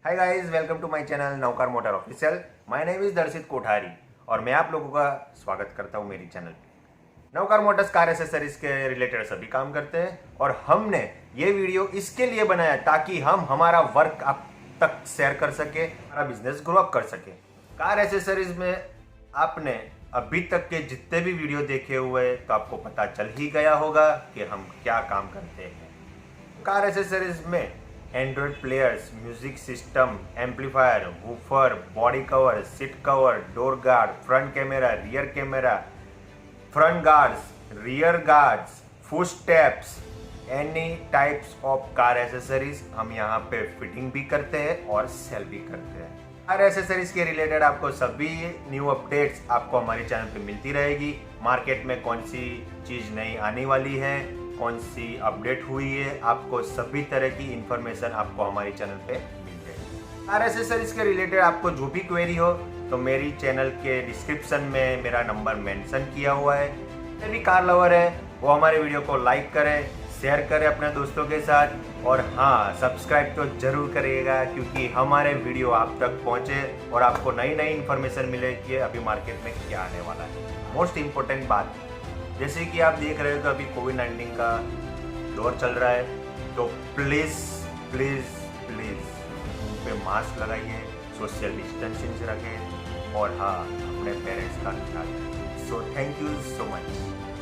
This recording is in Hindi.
Hi guys, welcome to my channel Navkar motor official. My name is Darshit Kothari और मैं आप लोगों का स्वागत करता हूं मेरी चैनल पे। नवकार मोटर्स कार एसेसरीज के रिलेटेड सभी काम करते हैं और हमने ये वीडियो इसके लिए बनाया ताकि हम हमारा वर्क आप तक शेयर कर सके, हमारा बिजनेस ग्रो अप कर सके। कार एसेसरीज में आपने अभी तक के जितने भी वीडियो देखे हुए तो आपको पता चल ही गया होगा कि हम क्या काम करते हैं। कार एसेसरीज में Android players, music system, amplifier, woofer, body cover, seat cover, door guard, front camera, rear camera, front guards, rear guards, foot steps, any types of car accessories हम यहाँ पे फिटिंग भी करते हैं और सेल भी करते हैं। कार एसेसरीज के रिलेटेड आपको सभी न्यू अपडेट्स आपको हमारे चैनल पे मिलती रहेगी। मार्केट में कौन सी चीज़ नई आने वाली है, कौन सी अपडेट हुई है, आपको सभी तरह की इंफॉर्मेशन आपको हमारे चैनल पे मिल जाएगी। कार एसेसरीज के रिलेटेड आपको जो भी क्वेरी हो तो मेरी चैनल के डिस्क्रिप्शन में मेरा नंबर मेंशन किया हुआ है। जो भी कार लवर है वो हमारे वीडियो को लाइक करें, शेयर करें अपने दोस्तों के साथ और हाँ, सब्सक्राइब तो जरूर करिएगा क्योंकि हमारे वीडियो आप तक पहुँचे और आपको नई नई इन्फॉर्मेशन मिले कि अभी मार्केट में क्या आने वाला है। मोस्ट इम्पोर्टेंट बात, जैसे कि आप देख रहे हो कि अभी कोविड-19 का दौर चल रहा है, तो प्लीज़ प्लीज़ प्लीज़ मुंह पे मास्क लगाइए, सोशल डिस्टेंसिंग रखें और हाँ, अपने पेरेंट्स का ख्याल रखें। So thank you so much.